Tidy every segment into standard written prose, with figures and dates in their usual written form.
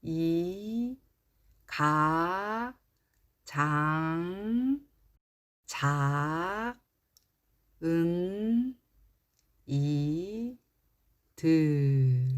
이, 가, 장, 작, 은, 이, 들.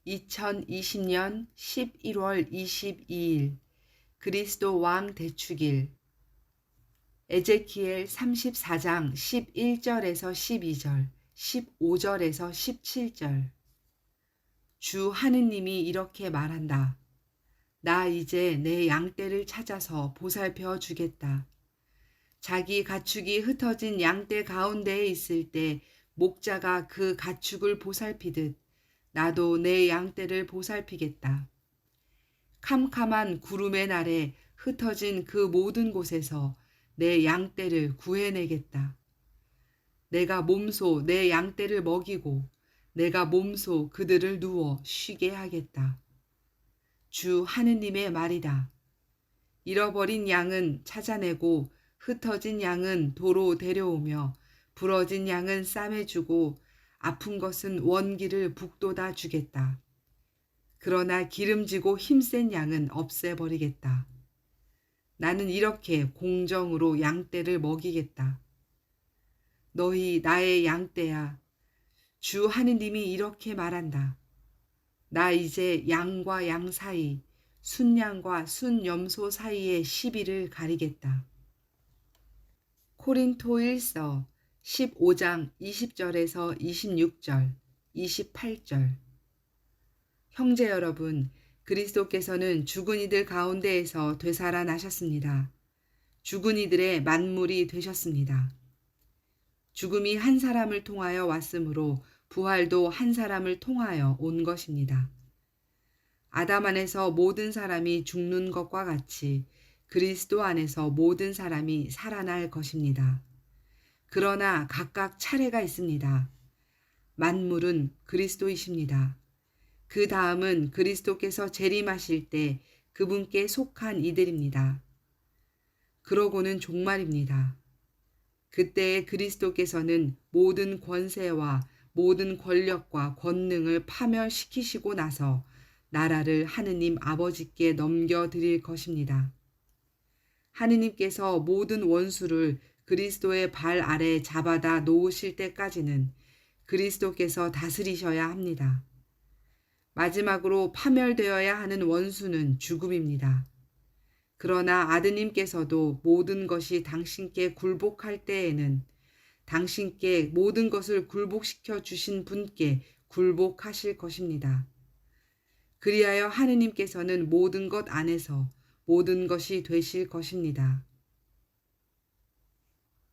2020년 11월 22일 그리스도 왕 대축일. 에제키엘 34장 11절에서 12절, 15절에서 17절. 주 하느님이 이렇게 말한다. 나 이제 내 양떼를 찾아서 보살펴 주겠다. 자기 가축이 흩어진 양떼 가운데에 있을 때 목자가 그 가축을 보살피듯 나도 내 양떼를 보살피겠다. 캄캄한 구름의 날에 흩어진 그 모든 곳에서 내 양떼를 구해내겠다. 내가 몸소 내 양떼를 먹이고 내가 몸소 그들을 누워 쉬게 하겠다. 주 하느님의 말이다. 잃어버린 양은 찾아내고 흩어진 양은 도로 데려오며 부러진 양은 싸매주고 아픈 것은 원기를 북돋아 주겠다. 그러나 기름지고 힘센 양은 없애버리겠다. 나는 이렇게 공정으로 양떼를 먹이겠다. 너희 나의 양떼야. 주 하느님이 이렇게 말한다. 나 이제 양과 양 사이, 순양과 순염소 사이의 시비를 가리겠다. 코린토 1서 15장 20절에서 26절, 28절. 형제 여러분, 그리스도께서는 죽은 이들 가운데에서 되살아나셨습니다. 죽은 이들의 만물이 되셨습니다. 죽음이 한 사람을 통하여 왔으므로 부활도 한 사람을 통하여 온 것입니다. 아담 안에서 모든 사람이 죽는 것과 같이 그리스도 안에서 모든 사람이 살아날 것입니다. 그러나 각각 차례가 있습니다. 만물은 그리스도이십니다. 그 다음은 그리스도께서 재림하실 때 그분께 속한 이들입니다. 그러고는 종말입니다. 그때에 그리스도께서는 모든 권세와 모든 권력과 권능을 파멸시키시고 나서 나라를 하느님 아버지께 넘겨드릴 것입니다. 하느님께서 모든 원수를 그리스도의 발 아래 잡아다 놓으실 때까지는 그리스도께서 다스리셔야 합니다. 마지막으로 파멸되어야 하는 원수는 죽음입니다. 그러나 아드님께서도 모든 것이 당신께 굴복할 때에는 당신께 모든 것을 굴복시켜 주신 분께 굴복하실 것입니다. 그리하여 하느님께서는 모든 것 안에서 모든 것이 되실 것입니다.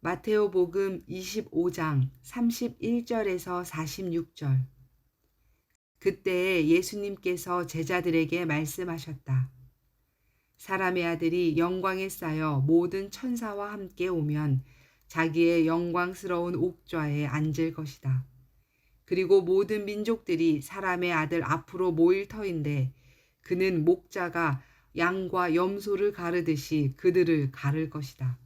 마테오복음 25장 31절에서 46절. 그때에 예수님께서 제자들에게 말씀하셨다. 사람의 아들이 영광에 쌓여 모든 천사와 함께 오면 자기의 영광스러운 옥좌에 앉을 것이다. 그리고 모든 민족들이 사람의 아들 앞으로 모일 터인데 그는 목자가 양과 염소를 가르듯이 그들을 가를 것이다.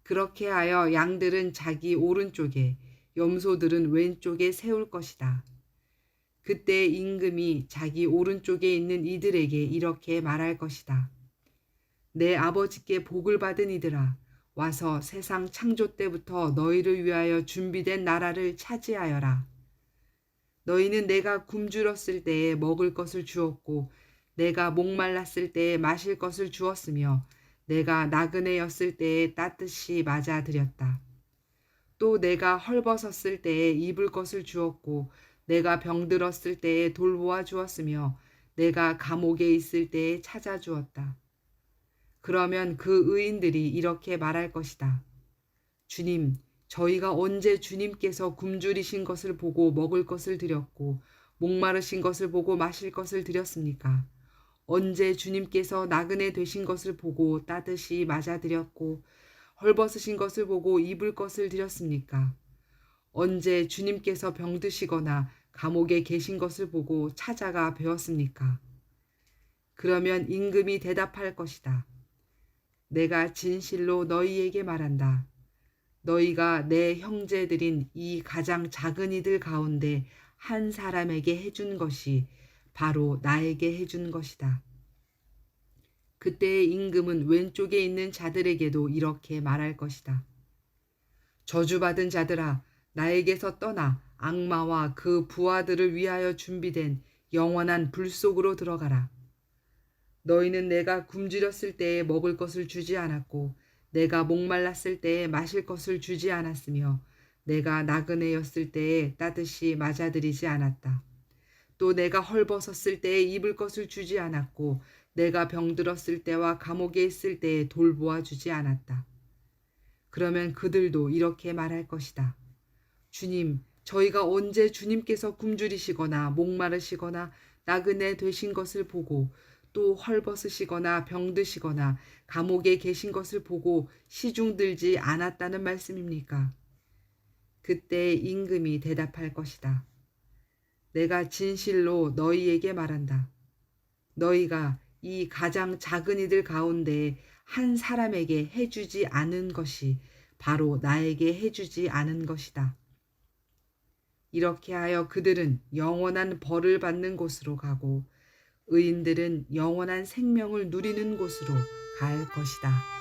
그렇게 하여 양들은 자기 오른쪽에 염소들은 왼쪽에 세울 것이다. 그때 임금이 자기 오른쪽에 있는 이들에게 이렇게 말할 것이다. 내 아버지께 복을 받은 이들아, 와서 세상 창조 때부터 너희를 위하여 준비된 나라를 차지하여라. 너희는 내가 굶주렸을 때에 먹을 것을 주었고 내가 목말랐을 때에 마실 것을 주었으며 내가 나그네였을 때에 따뜻이 맞아들였다. 또 내가 헐벗었을 때에 입을 것을 주었고 내가 병들었을 때에 돌보아 주었으며 내가 감옥에 있을 때에 찾아주었다. 그러면 그 의인들이 이렇게 말할 것이다. 주님, 저희가 언제 주님께서 굶주리신 것을 보고 먹을 것을 드렸고 목마르신 것을 보고 마실 것을 드렸습니까? 언제 주님께서 나그네 되신 것을 보고 따뜻이 맞아드렸고 헐벗으신 것을 보고 입을 것을 드렸습니까? 언제 주님께서 병드시거나 감옥에 계신 것을 보고 찾아가 배웠습니까? 그러면 임금이 대답할 것이다. 내가 진실로 너희에게 말한다. 너희가 내 형제들인 이 가장 작은 이들 가운데 한 사람에게 해준 것이 바로 나에게 해준 것이다. 그때의 임금은 왼쪽에 있는 자들에게도 이렇게 말할 것이다. 저주받은 자들아, 나에게서 떠나 악마와 그 부하들을 위하여 준비된 영원한 불 속으로 들어가라. 너희는 내가 굶주렸을 때에 먹을 것을 주지 않았고 내가 목말랐을 때에 마실 것을 주지 않았으며 내가 나그네였을 때에 따뜻이 맞아들이지 않았다. 또 내가 헐벗었을 때에 입을 것을 주지 않았고 내가 병들었을 때와 감옥에 있을 때에 돌보아 주지 않았다. 그러면 그들도 이렇게 말할 것이다. 주님, 저희가 언제 주님께서 굶주리시거나 목마르시거나 나그네 되신 것을 보고 또 헐벗으시거나 병드시거나 감옥에 계신 것을 보고 시중 들지 않았다는 말씀입니까? 그때 임금이 대답할 것이다. 내가 진실로 너희에게 말한다. 너희가 이 가장 작은 이들 가운데 한 사람에게 해주지 않은 것이 바로 나에게 해주지 않은 것이다. 이렇게 하여 그들은 영원한 벌을 받는 곳으로 가고 의인들은 영원한 생명을 누리는 곳으로 갈 것이다.